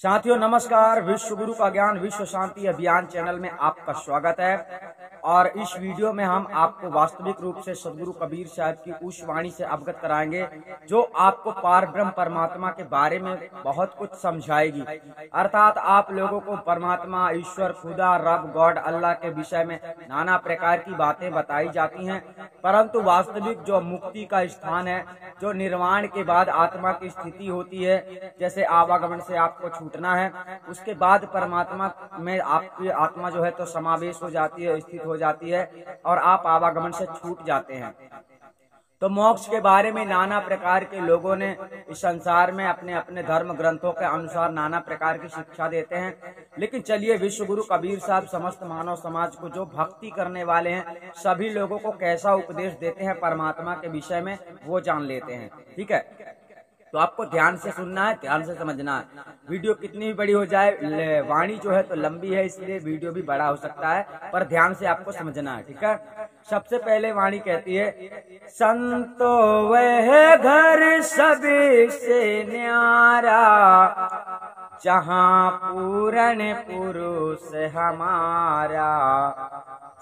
साथियों नमस्कार। विश्व गुरु का ज्ञान विश्व शांति अभियान चैनल में आपका स्वागत है। और इस वीडियो में हम आपको वास्तविक रूप से सदगुरु कबीर साहब की उस वाणी से अवगत कराएंगे जो आपको पार ब्रह्म परमात्मा के बारे में बहुत कुछ समझाएगी। अर्थात आप लोगों को परमात्मा, ईश्वर, खुदा, रब, गॉड, अल्लाह के विषय में नाना प्रकार की बातें बताई जाती हैं, परंतु वास्तविक जो मुक्ति का स्थान है, जो निर्वाण के बाद आत्मा की स्थिति होती है, जैसे आवागमन से आपको छूटना है, उसके बाद परमात्मा में आपकी आत्मा जो है तो समावेश हो जाती है, स्थित हो जाती है और आप आवागमन से छूट जाते हैं। तो मोक्ष के बारे में नाना प्रकार के लोगों ने इस संसार में अपने अपने धर्म ग्रंथों के अनुसार नाना प्रकार की शिक्षा देते हैं, लेकिन चलिए विश्व गुरु कबीर साहब समस्त मानव समाज को, जो भक्ति करने वाले हैं, सभी लोगों को कैसा उपदेश देते हैं परमात्मा के विषय में, वो जान लेते हैं। ठीक है, तो आपको ध्यान से सुनना है, ध्यान से समझना है। वीडियो कितनी भी बड़ी हो जाए, वाणी जो है तो लंबी है, इसलिए वीडियो भी बड़ा हो सकता है, पर ध्यान से आपको समझना है। ठीक है, सबसे पहले वाणी कहती है, संतो वह घर सभी से न्यारा, जहाँ पूर्ण पुरुष हमारा,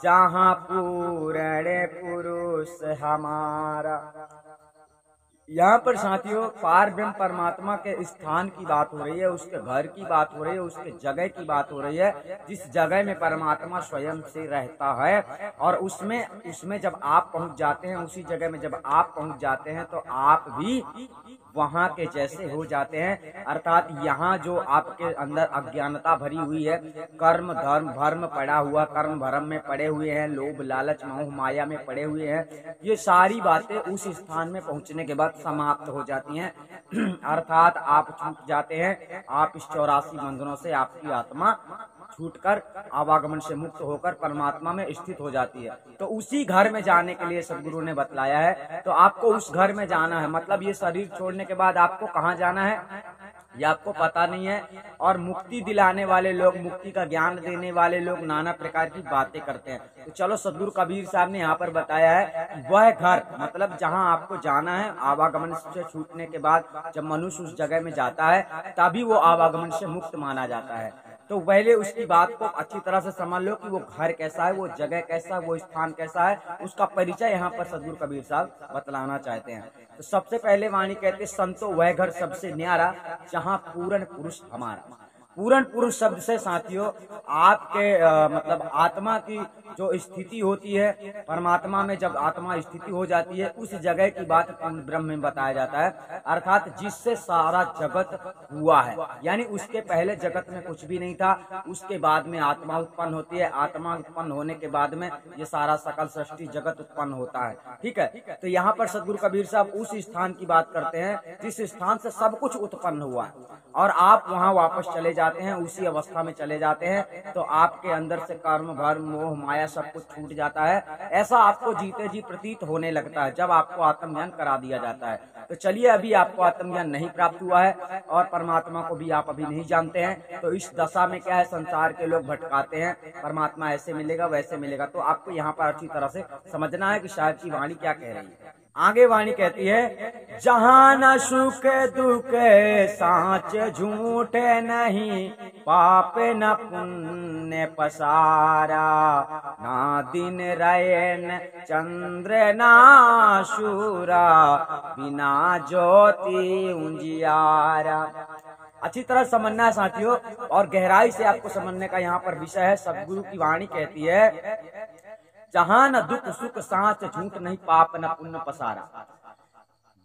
जहाँ पूर्ण पुरुष हमारा। यहाँ पर साथियों पार ब्रह्म परमात्मा के स्थान की बात हो रही है, उसके घर की बात हो रही है, उसके जगह की बात हो रही है, जिस जगह में परमात्मा स्वयं से रहता है। और उसमें जब आप पहुंच जाते हैं, उसी जगह में जब आप पहुंच जाते हैं तो आप भी वहां के जैसे हो जाते हैं। अर्थात यहाँ जो आपके अंदर अज्ञानता भरी हुई है, कर्म धर्म भर्म पड़ा हुआ, कर्म भरम में पड़े हुए हैं, लोभ लालच मोह माया में पड़े हुए हैं, ये सारी बातें उस स्थान में पहुंचने के बाद समाप्त हो जाती हैं। अर्थात आप छूट जाते हैं, आप इस 84 बंधनों से आपकी आत्मा छूटकर आवागमन से मुक्त होकर परमात्मा में स्थित हो जाती है। तो उसी घर में जाने के लिए सदगुरु ने बतलाया है। तो आपको उस घर में जाना है, मतलब ये शरीर छोड़ने के बाद आपको कहाँ जाना है ये आपको पता नहीं है। और मुक्ति दिलाने वाले लोग, मुक्ति का ज्ञान देने वाले लोग नाना प्रकार की बातें करते हैं। तो चलो सदगुरु कबीर साहब ने यहाँ पर बताया है, वह घर मतलब जहाँ आपको जाना है आवागमन से छूटने के बाद, जब मनुष्य उस जगह में जाता है तभी वो आवागमन से मुक्त माना जाता है। तो पहले उसकी बात को अच्छी तरह से समझ लो कि वो घर कैसा है, वो जगह कैसा है, वो स्थान कैसा है, उसका परिचय यहाँ पर सदगुरु कबीर साहब बतलाना चाहते हैं। तो सबसे पहले वाणी कहते, संतो वह घर सबसे न्यारा, जहाँ पूर्ण पुरुष हमारा। पूर्ण पुरुष शब्द से साथियों आपके मतलब आत्मा की जो स्थिति होती है परमात्मा में, जब आत्मा स्थिति हो जाती है, उस जगह की बात पूर्ण ब्रह्म में बताया जाता है। अर्थात जिससे सारा जगत हुआ है, यानी उसके पहले जगत में कुछ भी नहीं था, उसके बाद में आत्मा उत्पन्न होती है, आत्मा उत्पन्न होने के बाद में ये सारा सकल सृष्टि जगत उत्पन्न होता है। ठीक है, तो यहाँ पर सदगुरु कबीर साहब उस स्थान की बात करते हैं जिस स्थान से सब कुछ उत्पन्न हुआ है, और आप वहाँ वापस चले जाते हैं, उसी अवस्था में चले जाते हैं। तो आपके अंदर से कर्म भर्म मोह माया सब कुछ छूट जाता है। ऐसा आपको जीते जी प्रतीत होने लगता है जब आपको आत्मज्ञान करा दिया जाता है। तो चलिए, अभी आपको आत्मज्ञान नहीं प्राप्त हुआ है और परमात्मा को भी आप अभी नहीं जानते हैं, तो इस दशा में क्या है, संसार के लोग भटकाते हैं, परमात्मा ऐसे मिलेगा वैसे मिलेगा। तो आपको यहाँ पर अच्छी तरह से समझना है कि शायद की वाणी क्या कह रही है। आगे वाणी कहती है, जहाँ न सुख दुख साँच झूठ नहीं, पाप न पुण्य पसारा, ना दिन रैन चंद्र ना सूरा, बिना ज्योति उजियारा। अच्छी तरह समझना है साथियों, और गहराई से आपको समझने का यहाँ पर विषय है। सदगुरु की वाणी कहती है, जहाँ न दुख सुख साँच झूठ नहीं, पाप न पुण्य पसारा।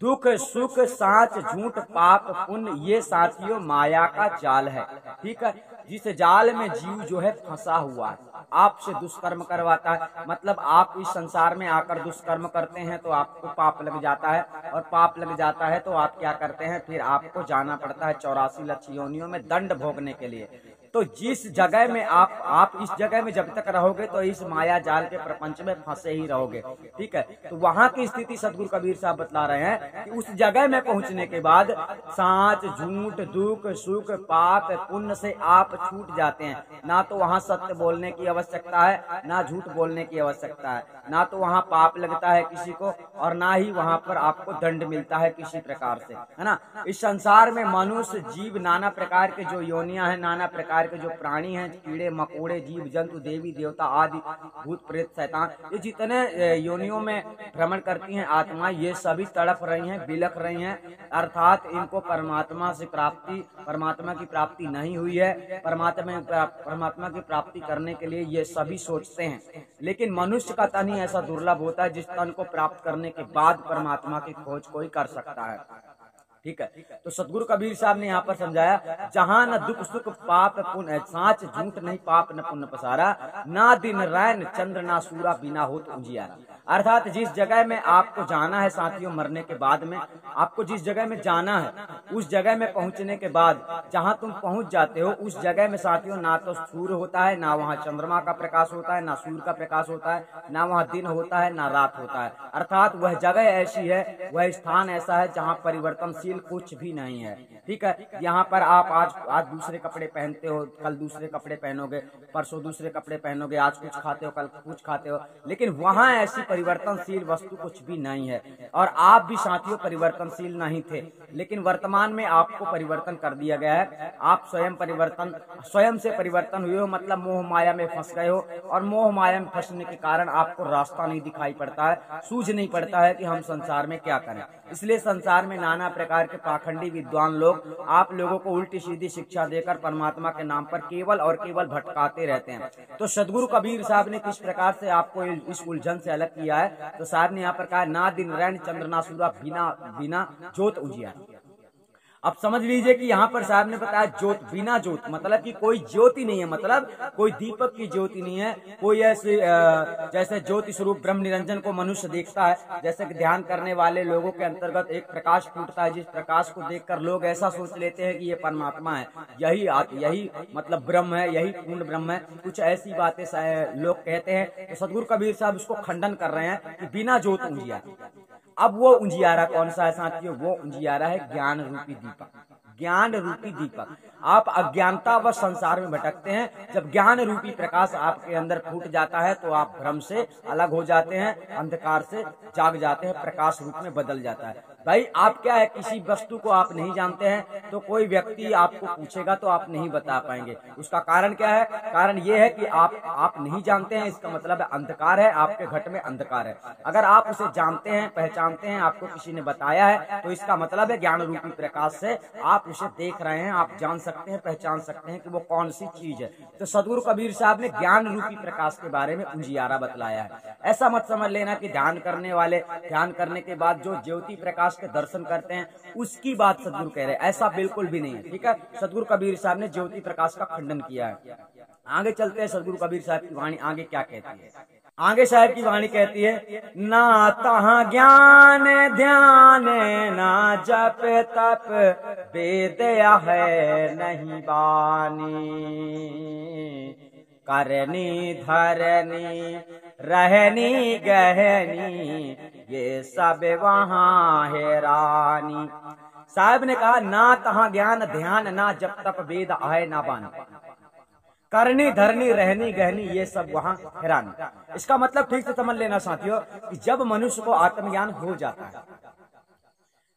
दुख सुख साँच झूठ पाप पुण्य, ये साथियों माया का जाल है। ठीक है, जिस जाल में जीव जो है फंसा हुआ है, आपसे दुष्कर्म करवाता है। मतलब आप इस संसार में आकर दुष्कर्म करते हैं तो आपको पाप लग जाता है, और पाप लग जाता है तो आप क्या करते हैं, फिर आपको जाना पड़ता है 84 लक्ष योनियों में दंड भोगने के लिए। तो जिस जगह में आप इस जगह में जब तक रहोगे तो इस माया जाल के प्रपंच में फंसे ही रहोगे। ठीक है, तो वहां की स्थिति सदगुरु कबीर साहब बतला रहे हैं कि उस जगह में पहुंचने के बाद सांच, झूठ, दुख, सुख, पाप, पुण्य से आप छूट जाते हैं। ना तो वहां सत्य बोलने की आवश्यकता है, ना झूठ बोलने की आवश्यकता है, ना तो वहां पाप लगता है किसी को, और ना ही वहां पर आपको दंड मिलता है किसी प्रकार से, है ना। इस संसार में मनुष्य, जीव, नाना प्रकार के जो योनियां हैं, नाना प्रकार के जो प्राणी हैं, कीड़े मकोड़े, जीव जंतु, देवी देवता आदि, भूत प्रेत, शैतान, ये जितने योनियों में भ्रमण करती हैं आत्मा, ये सभी तड़प रही हैं, बिलख रही हैं, अर्थात इनको परमात्मा की प्राप्ति नहीं हुई है। परमात्मा की प्राप्ति करने के लिए ये सभी सोचते हैं, लेकिन मनुष्य का तन ही ऐसा दुर्लभ होता है जिस तन को प्राप्त करने के बाद परमात्मा की खोज कोई कर सकता है। ठीक है, तो सदगुरु कबीर साहब ने यहाँ पर समझाया, जहाँ न दुख सुख पाप पुण्य, सांच झूठ नहीं पाप न पुण्य पसारा, ना दिन रैन चंद्र ना सूरा, बिना हो तो उजियारा। अर्थात जिस जगह में आपको जाना है साथियों, मरने के बाद में आपको जिस जगह में जाना है, उस जगह में पहुंचने के बाद जहाँ तुम पहुंच जाते हो, उस जगह में साथियों ना तो सूर्य होता है, ना वहाँ चंद्रमा का प्रकाश होता है, ना सूर्य का प्रकाश होता है, ना वहाँ दिन होता है, ना रात होता है। अर्थात वह जगह ऐसी है, वह स्थान ऐसा है जहाँ परिवर्तनशील कुछ भी नहीं है। ठीक है, यहाँ पर आप आज दूसरे कपड़े पहनते हो, कल दूसरे कपड़े पहनोगे, परसों दूसरे कपड़े पहनोगे, आज कुछ खाते हो, कल कुछ खाते हो, लेकिन वहाँ ऐसी परिवर्तनशील वस्तु कुछ भी नहीं है। और आप भी साथियों परिवर्तनशील नहीं थे, लेकिन वर्तमान में आपको परिवर्तन कर दिया गया है। आप स्वयं से परिवर्तन हुए हो, मतलब मोह माया में फंस गए हो, और मोह माया में फंसने के कारण आपको रास्ता नहीं दिखाई पड़ता है, सूझ नहीं पड़ता है कि हम संसार में क्या करें। इसलिए संसार में नाना प्रकार के पाखंडी विद्वान लोग आप लोगों को उल्टी सीधी शिक्षा देकर परमात्मा के नाम पर केवल और केवल भटकाते रहते हैं। तो सदगुरु कबीर साहब ने किस प्रकार से आपको इस उलझन से अलग किया है, तो साहब ने यहाँ पर कहा, ना दिन रैन चंद्र ना सूरा, बिना जोत उजियारा। अब समझ लीजिए कि यहाँ पर साहब ने बताया ज्योत, बिना ज्योत, मतलब कि कोई ज्योति नहीं है, मतलब कोई दीपक की ज्योति नहीं है, कोई ऐसे जैसे ज्योति स्वरूप ब्रह्म निरंजन को मनुष्य देखता है, जैसे कि ध्यान करने वाले लोगों के अंतर्गत एक प्रकाश फूटता है, जिस प्रकाश को देखकर लोग ऐसा सोच लेते हैं कि ये परमात्मा है, यही मतलब ब्रह्म है, यही पूर्ण ब्रह्म है, कुछ ऐसी बातें लोग कहते हैं। तो सदगुरु कबीर साहब उसको खंडन कर रहे हैं कि बिना ज्योत उजियारा। अब वो उजियारा कौन सा है साथियों? वो उजियारा है ज्ञान रूपी दीपक, ज्ञान रूपी दीपक। आप अज्ञानता व संसार में भटकते हैं, जब ज्ञान रूपी प्रकाश आपके अंदर फूट जाता है तो आप भ्रम से अलग हो जाते हैं, अंधकार से जाग जाते हैं, प्रकाश रूप में बदल जाता है। भाई आप क्या है, किसी वस्तु को आप नहीं जानते हैं तो कोई व्यक्ति आपको पूछेगा तो आप नहीं बता पाएंगे। उसका कारण क्या है? कारण ये है कि आप नहीं जानते हैं, इसका मतलब है अंधकार है, आपके घट में अंधकार है। अगर आप उसे जानते हैं, पहचानते हैं, आपको किसी ने बताया है, तो इसका मतलब है ज्ञान रूपी प्रकाश से आप उसे देख रहे हैं, आप जान सकते हैं, पहचान सकते हैं कि वो कौन सी चीज है। तो सदगुरु कबीर साहब ने ज्ञान रूपी प्रकाश के बारे में उजियारा बतलाया है। ऐसा मत समझ लेना कि ध्यान करने वाले ध्यान करने के बाद जो ज्योति प्रकाश के दर्शन करते हैं उसकी बात सदगुरु कह रहे हैं, ऐसा बिल्कुल भी नहीं है। ठीक है, सदगुरु कबीर साहब ने ज्योति प्रकाश का खंडन किया है। आगे चलते हैं, सदगुरु कबीर साहब की वाणी आगे क्या कहती है। आगे साहब की वाणी कहती है, ना तहाँ ज्ञान ध्यान, ना जप तप वेद है नहीं बानी, करनी धरनी रहनी गहनी, ये सब वहाँ है रानी। साहब ने कहा, ना तहाँ ज्ञान ध्यान, ना जप तप वेद है ना बानी, करनी धरनी रहनी गहनी, ये सब वहाँ हैरानी। इसका मतलब ठीक से समझ लेना साथियों कि जब मनुष्य को आत्मज्ञान हो जाता है,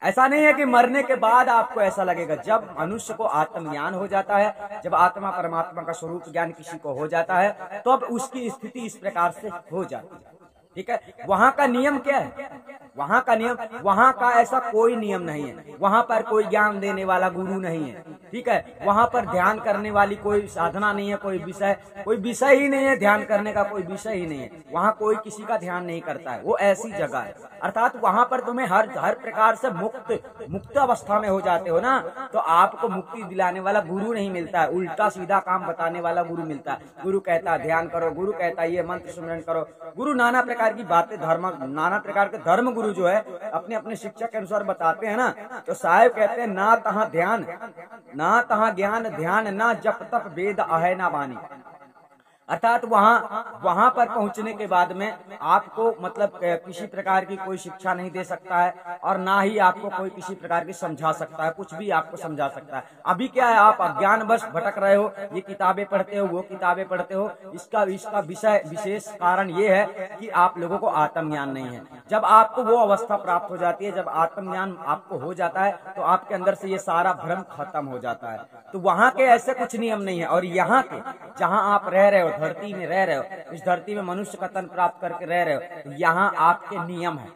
ऐसा नहीं है कि मरने के बाद आपको ऐसा लगेगा। जब मनुष्य को आत्मज्ञान हो जाता है, जब आत्मा परमात्मा का स्वरूप ज्ञान किसी को हो जाता है, तो अब उसकी स्थिति इस प्रकार से हो जाती है। ठीक है, वहां का नियम क्या है? वहां का नियम, वहां का ऐसा कोई नियम नहीं है। वहां पर कोई ज्ञान देने वाला गुरु नहीं है। ठीक है, वहां पर ध्यान करने वाली कोई साधना नहीं है, कोई विषय ही नहीं है, ध्यान करने का कोई विषय ही नहीं है। वहां कोई किसी का ध्यान नहीं करता है, वो ऐसी जगह है। अर्थात वहां पर तुम्हें हर प्रकार से मुक्त अवस्था में हो जाते हो ना, तो आपको मुक्ति दिलाने वाला गुरु नहीं मिलता है, उल्टा सीधा काम बताने वाला गुरु मिलता है। गुरु कहता है ध्यान करो, गुरु कहता है ये मंत्र सुमरन करो, गुरु नाना प्रकार की बातें, नाना प्रकार के धर्म गुरु जो है अपने अपने शिक्षा के अनुसार बताते हैं ना। तो साहब कहते हैं, ना तहाँ ध्यान ना तहाँ ज्ञान ध्यान ना जप तप वेद आहे ना वाणी। अर्थात वहां पर पहुंचने के बाद में आपको मतलब किसी प्रकार की कोई शिक्षा नहीं दे सकता है और ना ही आपको कोई किसी प्रकार की समझा सकता है, कुछ भी आपको समझा सकता है। अभी क्या है, आप अज्ञानवश भटक रहे हो, ये किताबें पढ़ते हो, वो किताबें पढ़ते हो। इसका विषय विशेष कारण ये है कि आप लोगों को आत्मज्ञान नहीं है। जब आपको वो अवस्था प्राप्त हो जाती है, जब आत्मज्ञान आपको हो जाता है, तो आपके अंदर से ये सारा भ्रम खत्म हो जाता है। तो वहां के ऐसे कुछ नियम नहीं है। और यहाँ के जहाँ आप रह रहे हो, धरती में रह रहे हो, इस धरती में मनुष्य का तन प्राप्त करके रह रहे हो, यहाँ आपके नियम है।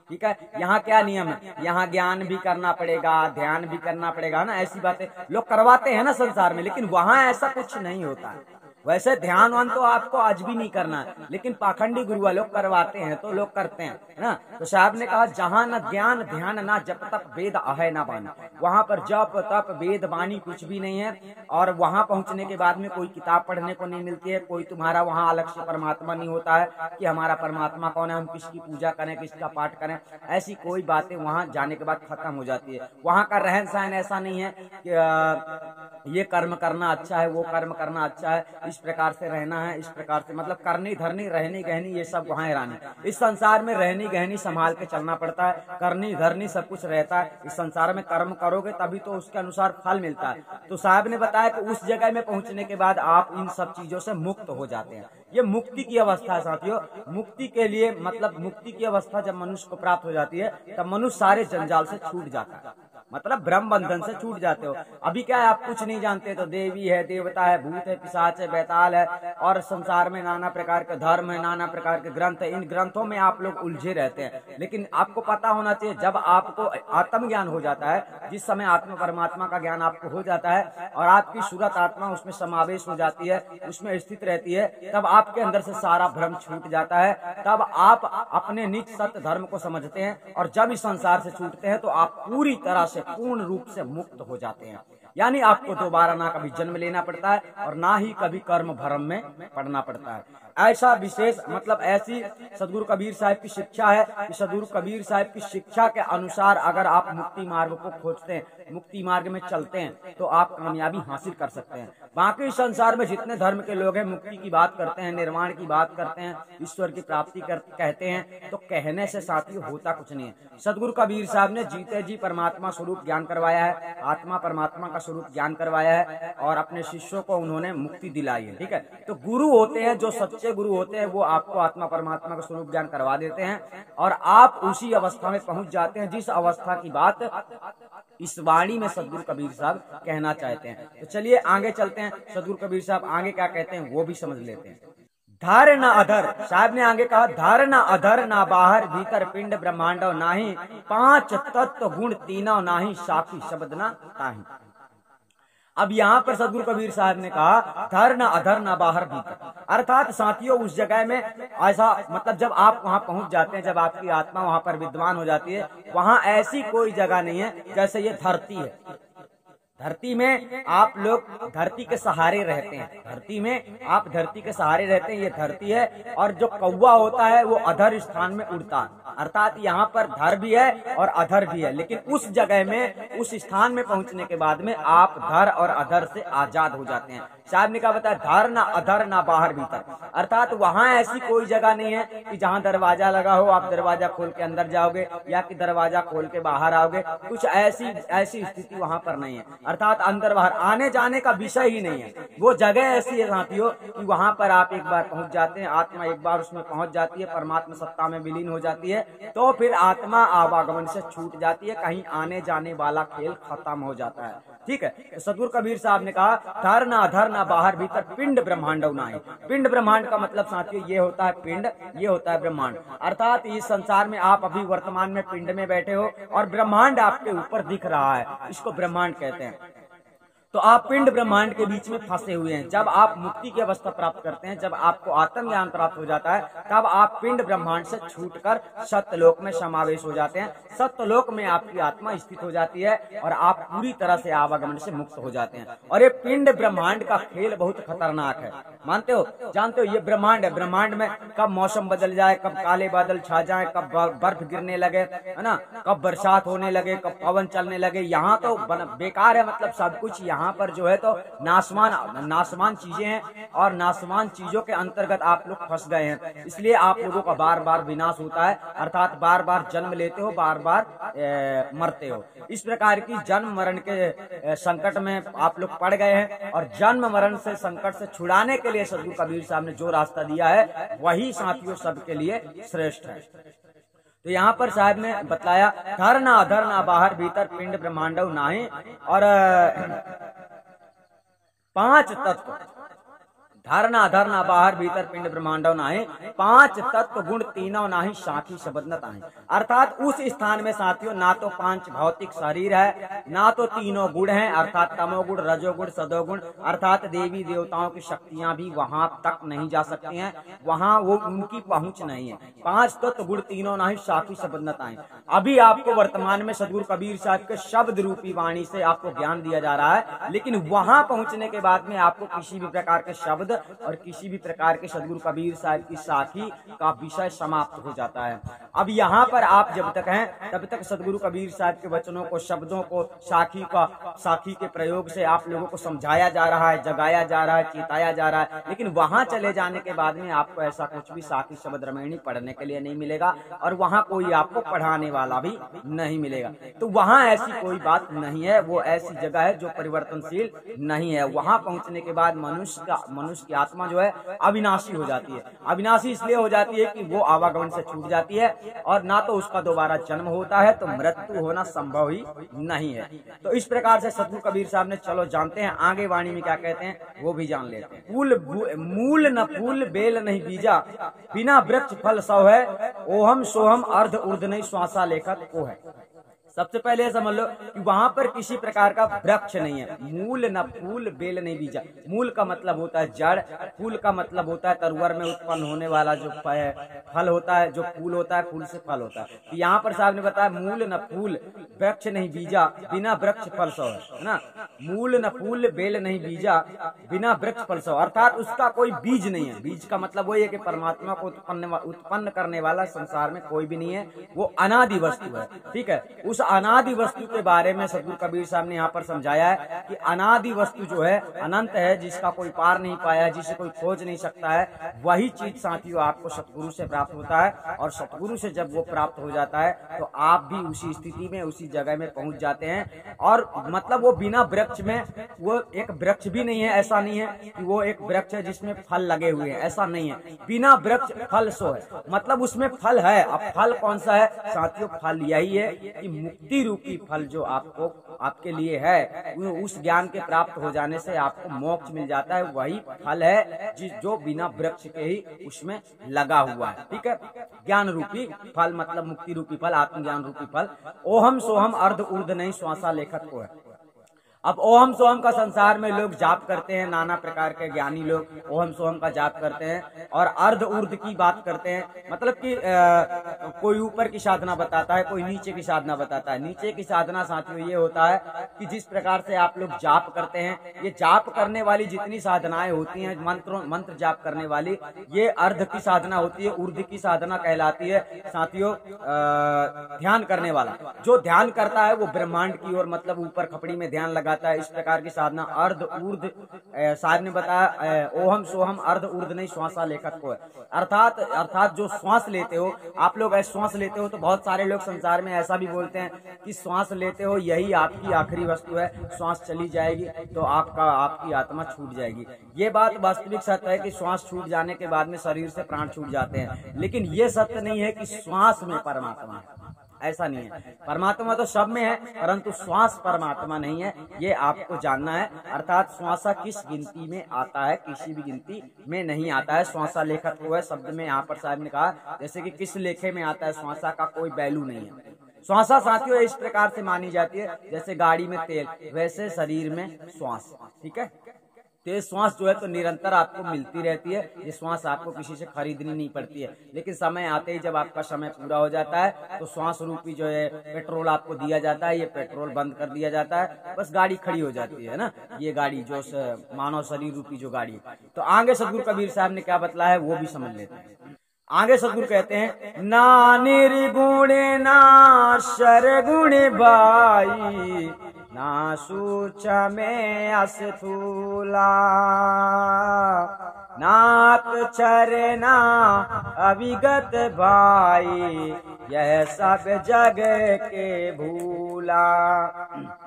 ठीक है, यहाँ क्या नियम है, यहाँ ज्ञान भी करना पड़ेगा, ध्यान भी करना पड़ेगा ना। ऐसी बातें लोग करवाते हैं ना संसार में, लेकिन वहां ऐसा कुछ नहीं होता है। वैसे ध्यान वान तो आपको आज भी नहीं करना है, लेकिन पाखंडी गुरुआ लोग करवाते हैं तो लोग करते हैं, है ना। तो साहब ने कहा जहाँ न ज्ञान ध्यान ना जप तप वेद आहे ना वाणी, वहां पर जप तप वेद वाणी कुछ भी नहीं है। और वहां पहुंचने के बाद में कोई किताब पढ़ने को नहीं मिलती है, कोई तुम्हारा वहां अलग से परमात्मा नहीं होता है कि हमारा परमात्मा कौन है, हम किसकी पूजा करें, किसका पाठ करें। ऐसी कोई बातें वहां जाने के बाद खत्म हो जाती है। वहां का रहन सहन ऐसा नहीं है कि ये कर्म करना अच्छा है, वो कर्म करना अच्छा है, इस प्रकार से रहना है, इस प्रकार से मतलब करनी धरनी रहनी गहनी ये सब वहाँ रहनी। इस संसार में रहनी गहनी संभाल के चलना पड़ता है, करनी धरनी सब कुछ रहता है। इस संसार में कर्म करोगे तभी तो उसके अनुसार फल मिलता है। तो साहब ने बताया कि उस जगह में पहुंचने के बाद आप इन सब चीजों से मुक्त हो जाते हैं। ये मुक्ति की अवस्था है साथियों। मुक्ति के लिए मतलब मुक्ति की अवस्था जब मनुष्य को प्राप्त हो जाती है, तब मनुष्य सारे जंजाल से छूट जाता है, मतलब ब्रह्म बंधन से छूट जाते हो। अभी क्या है, आप कुछ नहीं जानते तो देवी है, देवता है, भूत है, पिशाच है, बैताल है, और संसार में नाना प्रकार के धर्म है, नाना प्रकार के ग्रंथ है। इन ग्रंथों में आप लोग उलझे रहते हैं। लेकिन आपको पता होना चाहिए, जब आपको आत्मज्ञान हो जाता है, जिस समय आत्मा परमात्मा का ज्ञान आपको हो जाता है और आपकी सूरत आत्मा उसमें समावेश हो जाती है, उसमें स्थित रहती है, तब आपके अंदर से सारा भ्रम छूट जाता है। तब आप अपने निज सत्य धर्म को समझते हैं, और जब इस संसार से छूटते हैं तो आप पूरी तरह से पूर्ण रूप से मुक्त हो जाते हैं। यानी आपको दोबारा ना कभी जन्म लेना पड़ता है और ना ही कभी कर्म भ्रम में पड़ना पड़ता है। ऐसा विशेष मतलब ऐसी सदगुरु कबीर साहब की शिक्षा है कि सदगुरु कबीर साहब की शिक्षा के अनुसार अगर आप मुक्ति मार्ग को खोजते हैं, मुक्ति मार्ग में चलते हैं, तो आप कामयाबी हासिल कर सकते हैं। बाकी संसार में जितने धर्म के लोग हैं, मुक्ति की बात करते हैं, निर्वाण की बात करते हैं, ईश्वर की प्राप्ति कहते हैं, तो कहने से साथियों होता कुछ नहीं है। सदगुरु कबीर साहब ने जीते जी परमात्मा स्वरूप ज्ञान करवाया है, आत्मा परमात्मा का स्वरूप ज्ञान करवाया है, और अपने शिष्यों को उन्होंने मुक्ति दिलाई है। ठीक है, तो गुरु होते हैं, जो सच्चे गुरु होते हैं, वो आपको आत्मा परमात्मा का स्वरूप ज्ञान करवा देते हैं और आप उसी अवस्था में पहुंच जाते हैं जिस अवस्था की बात इस वाणी में सदगुरु कबीर साहब कहना चाहते हैं। तो चलिए आगे चलते हैं, सदगुरु कबीर साहब आगे क्या कहते हैं वो भी समझ लेते हैं। धर न अधर, साहब ने आगे कहा, धर न अधर ना बाहर भीतर पिंड ब्रह्मांडो नाही, पांच तत्व गुण तीनों नाही, साखी शब्द ना ताही। अब यहाँ पर सदगुरु कबीर साहब ने कहा धर न अधर न बाहर भीतर, अर्थात साथियों उस जगह में ऐसा मतलब जब आप वहाँ पहुंच जाते हैं, जब आपकी आत्मा वहाँ पर विद्वान हो जाती है, वहाँ ऐसी कोई जगह नहीं है जैसे ये धरती है। धरती में आप लोग धरती के सहारे रहते हैं, धरती में आप धरती के सहारे रहते हैं, ये धरती है। और जो कौवा होता है वो अधर स्थान में उड़ता है, अर्थात यहाँ पर धर भी है और अधर भी है। लेकिन उस जगह में उस स्थान में पहुंचने के बाद में आप धर और अधर से आजाद हो जाते हैं। साहब ने कहा बताया धर ना अधर ना बाहर भीतर, अर्थात वहाँ ऐसी कोई जगह नहीं है कि जहाँ दरवाजा लगा हो आप दरवाजा खोल के अंदर जाओगे या कि दरवाजा खोल के बाहर आओगे, कुछ ऐसी स्थिति वहाँ पर नहीं है। अर्थात अंदर बाहर आने जाने का विषय ही नहीं है। वो जगह ऐसी है साथियों कि वहां पर आप एक बार पहुंच जाते हैं, आत्मा एक बार उसमें पहुंच जाती है, परमात्मा सत्ता में विलीन हो जाती है, तो फिर आत्मा आवागमन से छूट जाती है, कहीं आने जाने वाला खेल खत्म हो जाता है। ठीक है, सदगुरु कबीर साहब ने कहा धर ना अधर ना बाहर भीतर पिंड ब्रह्मांड नाही। पिंड ब्रह्मांड का मतलब साथियों ये होता है पिंड, ये होता है ब्रह्मांड। अर्थात इस संसार में आप अभी वर्तमान में पिंड में बैठे हो और ब्रह्मांड आपके ऊपर दिख रहा है, इसको ब्रह्मांड कहते हैं। तो आप पिंड ब्रह्मांड के बीच में फंसे हुए हैं। जब आप मुक्ति की अवस्था प्राप्त करते हैं, जब आपको आत्मज्ञान प्राप्त हो जाता है, तब आप पिंड ब्रह्मांड से छूटकर सत्यलोक में समावेश हो जाते हैं। सत्यलोक में आपकी आत्मा स्थित हो जाती है और आप पूरी तरह से आवागमन से मुक्त हो जाते हैं। और ये पिंड ब्रह्मांड का खेल बहुत खतरनाक है, मानते हो, जानते हो? ये ब्रह्मांड है, ब्रह्मांड में कब मौसम बदल जाए, कब काले बादल छा जाए, कब बर्फ गिरने लगे, है ना, कब बरसात होने लगे, कब पवन चलने लगे, यहाँ तो बेकार है। मतलब सब कुछ यहाँ पर जो है तो नासमान चीजें हैं और नासमान चीजों के अंतर्गत आप लोग फंस गए हैं। इसलिए आप लोगों का बार बार विनाश होता है, अर्थात बार बार जन्म लेते हो, बार बार मरते हो। इस प्रकार की जन्म मरण के संकट में आप लोग पड़ गए हैं और जन्म मरण से संकट से छुड़ाने के लिए सद्गुरु कबीर साहब ने जो रास्ता दिया है वही साथियों सबके लिए श्रेष्ठ है। तो यहाँ पर साहब ने बतलाया, धरना अधरना बाहर भीतर पिंड ब्रह्मांडव नाहि, और 5 तत्व, धरना अधरना बाहर भीतर पिंड ब्रह्मांडव नाहि, 5 तत्व गुण तीनों नाही, साखी शब्द न ताहि। अर्थात उस स्थान में साथियों ना तो 5 भौतिक शरीर है, ना तो तीनों गुण हैं, अर्थात तमोगुण, रजोगुण, सदोगुण, अर्थात देवी देवताओं की शक्तियां भी वहां तक नहीं जा सकती हैं, वहां वो उनकी पहुंच नहीं है। 5 तत्व गुण तीनों नाही, साखी शब्द न ताहि। अभी आपको वर्तमान में सद्गुरु कबीर साहब के शब्द रूपी वाणी से आपको ज्ञान दिया जा रहा है, लेकिन वहां पहुंचने के बाद में आपको किसी भी प्रकार के शब्द और किसी भी प्रकार के सद्गुरु कबीर साहब की साखी का विषय समाप्त हो जाता है। अब यहाँ पर आप जब तक हैं तब तक सद्गुरु कबीर साहब के वचनों को, शब्दों को, साखी के प्रयोग से आप लोगों को समझाया जा रहा है, जगाया जा रहा है, चेताया जा रहा है, लेकिन वहां चले जाने के बाद में आपको ऐसा कुछ भी साखी शब्द रमणी पढ़ने के लिए नहीं मिलेगा और वहां कोई आपको पढ़ाने वाला भी नहीं मिलेगा। तो वहां ऐसी कोई बात नहीं है, वो ऐसी जगह है जो परिवर्तनशील नहीं है। वहां पहुंचने के बाद मनुष्य की आत्मा जो है अविनाशी हो जाती है। अविनाशी इसलिए हो जाती है कि वो आवागमन से छूट जाती है और ना तो उसका दोबारा जन्म होता है, तो मृत्यु होना संभव ही नहीं है। तो इस प्रकार से सद्गुरु कबीर साहब ने, चलो जानते हैं आगे वाणी में क्या कहते हैं वो भी जान लेते हैं। मूल न फूल बेल नहीं बीजा, बिना वृक्ष फल सौ है, ओहम सोहम अर्ध ऊर्ध नहीं, श्वासा लेखक को है। सबसे पहले समझ लो कि वहां पर किसी प्रकार का वृक्ष नहीं है। मूल न फूल बेल नहीं बीजा, मूल का मतलब होता है जड़, फूल का मतलब होता है तरुवर में उत्पन्न होने वाला जो फल होता है, जो फूल होता है, फूल से फल होता है। तो यहाँ पर साहब ने बताया मूल न फूल वृक्ष नहीं बीजा, बिना वृक्ष फल सौ, है ना। मूल न फूल बेल नहीं बीजा, बिना वृक्ष फल सौ, अर्थात उसका कोई बीज नहीं है। बीज का मतलब वही है कि परमात्मा को उत्पन्न करने वाला संसार में कोई भी नहीं है, वो अनादि वस्तु है। ठीक है, उस अनादि वस्तु के बारे में सद्गुरु कबीर साहब ने यहाँ पर समझाया है कि अनादि वस्तु जो है अनंत है, जिसका कोई पार नहीं पाया, जिसे कोई खोज नहीं सकता है, वही चीज साथियों आपको सतगुरु से प्राप्त होता है। और सतगुरु से जब वो प्राप्त हो जाता है तो आप भी उसी स्थिति में, उसी जगह में पहुंच जाते हैं। और मतलब वो बिना वृक्ष में, वो एक वृक्ष भी नहीं है, ऐसा नहीं है कि वो एक वृक्ष है जिसमें फल लगे हुए हैं, ऐसा नहीं है। बिना वृक्ष फल सो है, मतलब उसमें फल है। अब फल कौन सा है साथियों? फल यही है कि मुक्ति रूपी फल जो आपके लिए है, उस ज्ञान के प्राप्त हो जाने से आपको मोक्ष मिल जाता है। वही फल है जो बिना वृक्ष के ही उसमें लगा हुआ है। ठीक है, ज्ञान रूपी फल मतलब मुक्ति रूपी फल, आत्मज्ञान रूपी फल। ओहम सोहम अर्ध ऊर्ध नहीं, श्वासा लेखक को है। अब ओहम सोहम का संसार में लोग जाप करते हैं, नाना प्रकार के ज्ञानी लोग ओहम सोहम का जाप करते हैं और अर्ध ऊर्ध की बात करते हैं। मतलब कि कोई ऊपर की साधना बताता है, कोई नीचे की साधना बताता है। नीचे की साधना साथियों ये होता है कि जिस प्रकार से आप लोग जाप करते हैं, ये जाप करने वाली जितनी साधनाएं होती हैं, मंत्र जाप करने वाली, ये अर्ध की साधना होती है। ऊर्ध की साधना कहलाती है साथियों ध्यान करने वाला। जो ध्यान करता है वो ब्रह्मांड की ओर, मतलब ऊपर खपड़ी में ध्यान लगा। इस प्रकार की साधना अर्ध ऊर्ध साहब ने बताया। ओहम सोहम अर्ध ऊर्ध नहीं, श्वासा लेखक को है। अर्थात जो श्वास लेते हो आप लोग, श्वास लेते हो तो बहुत सारे लोग संसार में ऐसा भी बोलते हैं कि श्वास लेते हो यही आपकी आखिरी वस्तु है, श्वास चली जाएगी तो आपकी आत्मा छूट जाएगी। ये बात वास्तविक सत्य है कि श्वास छूट जाने के बाद में शरीर से प्राण छूट जाते हैं, लेकिन ये सत्य नहीं है कि श्वास में परमात्मा है, ऐसा नहीं है। परमात्मा तो सब में है, परंतु श्वास परमात्मा नहीं है, ये आपको जानना है। अर्थात श्वासा किस गिनती में आता है? किसी भी गिनती में नहीं आता है। श्वासा लेखक को है शब्द में यहाँ पर साहब ने कहा, जैसे कि किस लेखे में आता है, श्वासा का कोई वैल्यू नहीं है। श्वासा साथियों इस प्रकार से मानी जाती है, जैसे गाड़ी में तेल वैसे शरीर में श्वास। ठीक है, तो ये श्वास जो है तो निरंतर आपको मिलती रहती है, ये श्वास आपको किसी से खरीदनी नहीं पड़ती है। लेकिन समय आते ही जब आपका समय पूरा हो जाता है तो श्वास रूपी जो है पेट्रोल आपको दिया जाता है, ये पेट्रोल बंद कर दिया जाता है, बस गाड़ी खड़ी हो जाती है ना, ये गाड़ी जो मानव शरीर रूपी जो गाड़ी है। तो आगे सदगुरु कबीर साहब ने क्या बतलाया है वो भी समझ लेते हैं। आगे सदगुरु कहते हैं, ना निर्गुण ना सरगुण भाई, ना सूक्ष्म अस्थूला, नाक्षर ना अविगत भाई, यह सब जग के भूला।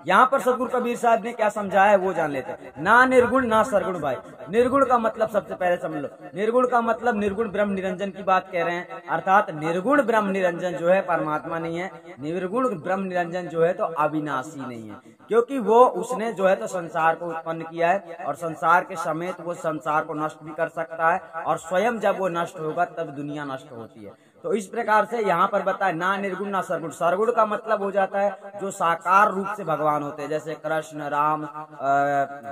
यहाँ पर सदगुरु कबीर साहब ने क्या समझाया है वो जान लेते हैं। ना निर्गुण ना सरगुण भाई। निर्गुण का मतलब सबसे पहले समझ लो, निर्गुण का मतलब निर्गुण ब्रह्म निरंजन की बात कह रहे हैं, अर्थात निर्गुण ब्रह्म निरंजन जो है परमात्मा नहीं है, निर्गुण ब्रह्म निरंजन जो है तो अविनाशी नहीं है, क्योंकि वो उसने जो है तो संसार को उत्पन्न किया है और संसार के समेत वो संसार को नष्ट भी कर सकता है, और स्वयं जब वो नष्ट होगा तब दुनिया नष्ट होती है। तो इस प्रकार से यहाँ पर बताए ना निर्गुण ना सरगुण। सरगुण का मतलब हो जाता है जो साकार रूप से भगवान होते हैं, जैसे कृष्ण, राम,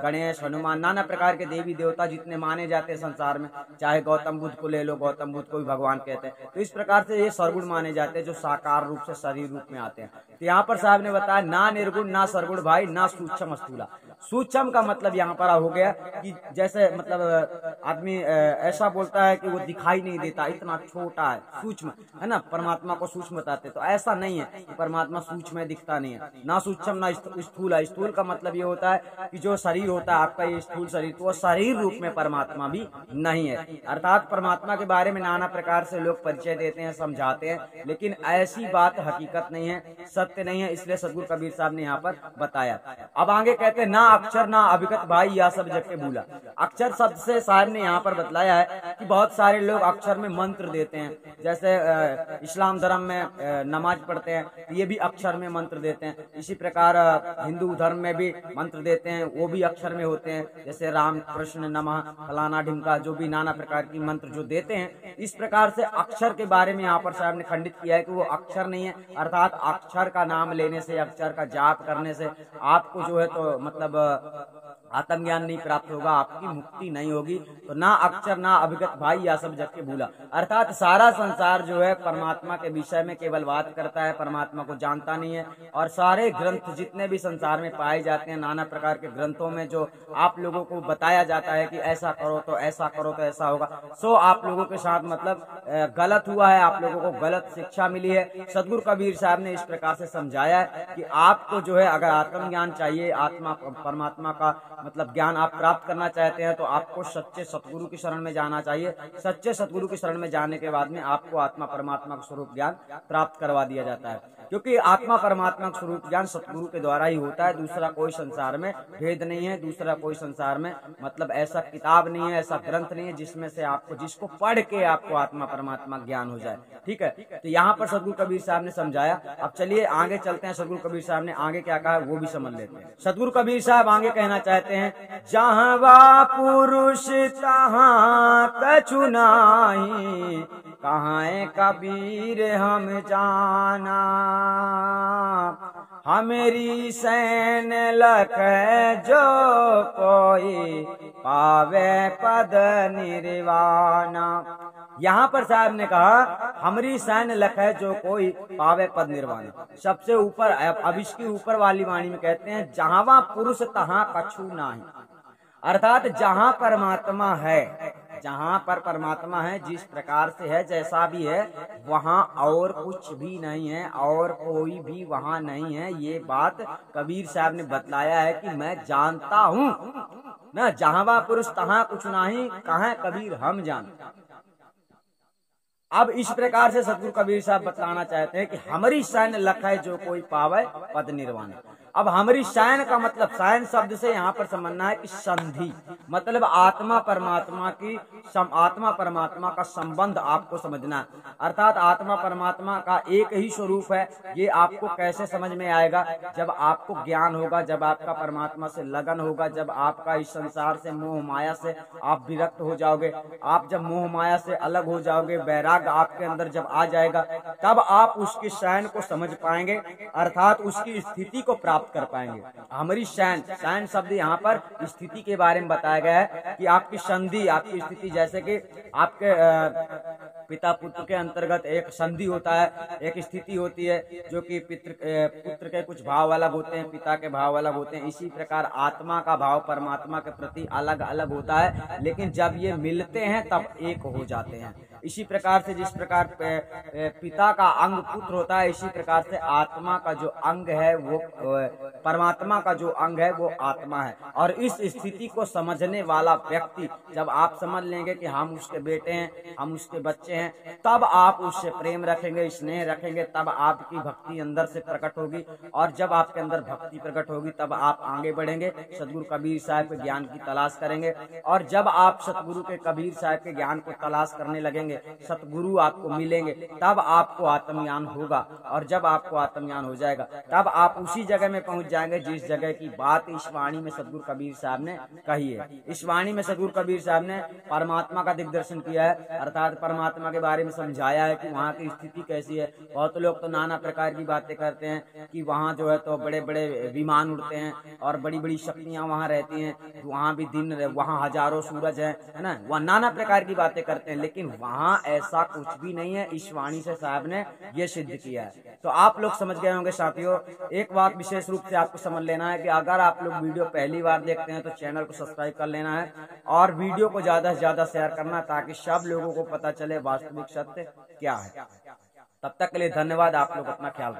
गणेश, हनुमान, नाना प्रकार के देवी देवता जितने माने जाते हैं संसार में, चाहे गौतम बुद्ध को ले लो, गौतम बुद्ध को भी भगवान कहते हैं। तो इस प्रकार से ये सरगुण माने जाते हैं जो साकार रूप से शरीर रूप में आते हैं। तो यहाँ पर साहब ने बताया ना निर्गुण ना सरगुण भाई, ना सूक्ष्म स्थूला। सूक्ष्म का मतलब यहाँ पर हो गया कि जैसे मतलब आदमी ऐसा बोलता है कि वो दिखाई नहीं देता, इतना छोटा है, सूक्ष्म है ना, परमात्मा को सूक्ष्म बताते, तो ऐसा नहीं है कि परमात्मा सूक्ष्म है, दिखता नहीं है। ना सूक्ष्म ना स्थूल है। स्थूल का मतलब ये होता है कि जो शरीर होता है आपका ये स्थूल शरीर, तो वो शरीर रूप में परमात्मा भी नहीं है। अर्थात परमात्मा के बारे में नाना प्रकार से लोग परिचय देते हैं, समझाते हैं, लेकिन ऐसी बात हकीकत नहीं है, सत्य नहीं है, इसलिए सदगुरु कबीर साहब ने यहाँ पर बताया। अब आगे कहते हैं, ना अक्षर ना अभिगत भाई, यह सब जग के भूला। अक्षर शब्द से साहब ने यहाँ पर बतलाया है कि बहुत सारे लोग अक्षर में मंत्र देते हैं, जैसे इस्लाम धर्म में नमाज पढ़ते हैं, ये भी अक्षर में मंत्र देते हैं। इसी प्रकार हिंदू धर्म में भी मंत्र देते हैं, वो भी अक्षर में होते हैं, जैसे राम कृष्ण नमः फलाना ढिमका, जो भी नाना प्रकार की मंत्र जो देते हैं। इस प्रकार से अक्षर के बारे में यहाँ पर साहब ने खंडित किया है कि वो अक्षर नहीं है, अर्थात अक्षर का नाम लेने से, अक्षर का जाप करने से आपको जो है तो मतलब आत्मज्ञान नहीं प्राप्त होगा, आपकी मुक्ति नहीं होगी। तो ना अक्षर ना अभिगत भाई, या सब जग के भूला। अर्थात सारा संसार जो है परमात्मा के विषय में केवल बात करता है, परमात्मा को जानता नहीं है। और सारे ग्रंथ जितने भी संसार में पाए जाते हैं, नाना प्रकार के ग्रंथों में जो आप लोगों को बताया जाता है कि ऐसा करो तो ऐसा करो तो ऐसा होगा, सो आप लोगों के साथ मतलब गलत हुआ है, आप लोगों को गलत शिक्षा मिली है। सदगुरु कबीर साहब ने इस प्रकार से समझाया है कि आपको जो है अगर आत्मज्ञान चाहिए, आत्मा परमात्मा का मतलब ज्ञान आप प्राप्त करना चाहते हैं, तो आपको सच्चे सतगुरु की शरण में जाना चाहिए। सच्चे सतगुरु की शरण में जाने के बाद में आपको आत्मा परमात्मा का स्वरूप ज्ञान प्राप्त करवा दिया जाता है, क्योंकि आत्मा परमात्मा का स्वरूप ज्ञान सतगुरु के द्वारा ही होता है। दूसरा कोई संसार में भेद नहीं है, दूसरा कोई संसार में मतलब ऐसा किताब नहीं है, ऐसा ग्रंथ नहीं है जिसमें से आपको, जिसको पढ़ के आपको आत्मा परमात्मा ज्ञान हो जाए। ठीक है, तो यहाँ पर सदगुरु कबीर साहब ने समझाया। अब चलिए आगे चलते हैं, सदगुरु कबीर साहब ने आगे क्या कहा वो भी समझ लेते हैं। सदगुरु कबीर साहब आगे कहना चाहते हैं, जहाँ वा पुरुष तहाँ कछु नाही, कहाँ कबीर हम जाना, हमेरी सैन लख जो कोई पावे पद निर्वाणा। यहाँ पर साहब ने कहा हमारी सैन लख है जो कोई पावे पद निर्वाण। सबसे ऊपर, अब इसकी ऊपर वाली वाणी में कहते हैं, जहाँ वहाँ पुरुष तहाँ कछु नाही, अर्थात जहाँ परमात्मा है, जहाँ पर परमात्मा है, जिस प्रकार से है, जैसा भी है, वहाँ और कुछ भी नहीं है, और कोई भी वहाँ नहीं है। ये बात कबीर साहब ने बतलाया है कि मैं जानता हूँ ना, जहाँ वहाँ पुरुष तहाँ कुछ नहीं, कहाँ कबीर हम जानते। अब इस प्रकार से सदगुरु कबीर साहब बताना चाहते हैं कि हमारी सैन लख है जो कोई पावे पद निर्वाण। अब हमारी शयन का मतलब, शयन शब्द से यहाँ पर समझना है कि संधि, मतलब आत्मा परमात्मा का संबंध आपको समझना है। अर्थात आत्मा परमात्मा का एक ही स्वरूप है। ये आपको कैसे समझ में आएगा? जब आपको ज्ञान होगा, जब आपका परमात्मा से लगन होगा, जब आपका इस संसार से मोह माया से आप विरक्त हो जाओगे, आप जब मोह माया से अलग हो जाओगे, वैराग्य आपके अंदर जब आ जाएगा, तब आप उसके शयन को समझ पाएंगे, अर्थात उसकी स्थिति को प्राप्त कर पाएंगे। हमारी शयन शब्द यहाँ पर स्थिति के बारे में बताया गया है कि आपकी संधि, आपकी स्थिति, जैसे कि आपके पिता पुत्र के अंतर्गत एक संधि होता है, एक स्थिति होती है, जो कि पुत्र के कुछ भाव अलग होते हैं, पिता के भाव अलग होते हैं। इसी प्रकार आत्मा का भाव परमात्मा के प्रति अलग अलग होता है, लेकिन जब ये मिलते हैं तब एक हो जाते हैं। इसी प्रकार से जिस प्रकार पिता का अंग पुत्र होता है, इसी प्रकार से आत्मा का जो अंग है वो परमात्मा का जो अंग है वो आत्मा है। और इस स्थिति को समझने वाला व्यक्ति, जब आप समझ लेंगे कि हम उसके बेटे हैं, हम उसके बच्चे हैं, तब आप उससे प्रेम रखेंगे, स्नेह रखेंगे, तब आपकी भक्ति अंदर से प्रकट होगी। और जब आपके अंदर भक्ति प्रकट होगी तब आप आगे बढ़ेंगे, सतगुरु कबीर साहब के ज्ञान की तलाश करेंगे। और जब आप सतगुरु के कबीर साहब के ज्ञान को तलाश करने लगेंगे, सतगुरु आपको मिलेंगे, तब आपको आत्मज्ञान होगा। और जब आपको आत्मज्ञान हो जाएगा तब आप उसी जगह में पहुंच जाएंगे जिस जगह की बात इस वाणी में सतगुरु कबीर साहब ने कही है। इस वाणी में सतगुरु कबीर साहब ने परमात्मा का दिग्दर्शन किया है, अर्थात परमात्मा के बारे में समझाया है कि वहाँ की स्थिति कैसी है। बहुत लोग तो नाना प्रकार की बातें करते हैं कि वहाँ जो है तो बड़े बड़े विमान उड़ते हैं और बड़ी बड़ी शक्तियां वहाँ रहती हैं, वहाँ भी दिन, वहाँ हजारों सूरज है ना, वह नाना प्रकार की बातें करते हैं, लेकिन वहाँ ऐसा कुछ भी नहीं है। इस वाणी से साहब ने ये सिद्ध किया है। तो आप लोग समझ गए होंगे साथियों। एक बात विशेष रूप से आपको समझ लेना है कि अगर आप लोग वीडियो पहली बार देखते हैं तो चैनल को सब्सक्राइब कर लेना है और वीडियो को ज्यादा से ज्यादा शेयर करना, ताकि सब लोगों को पता चले वास्तविक सत्य क्या है। तब तक के लिए धन्यवाद। आप लोग अपना ख्याल रखें।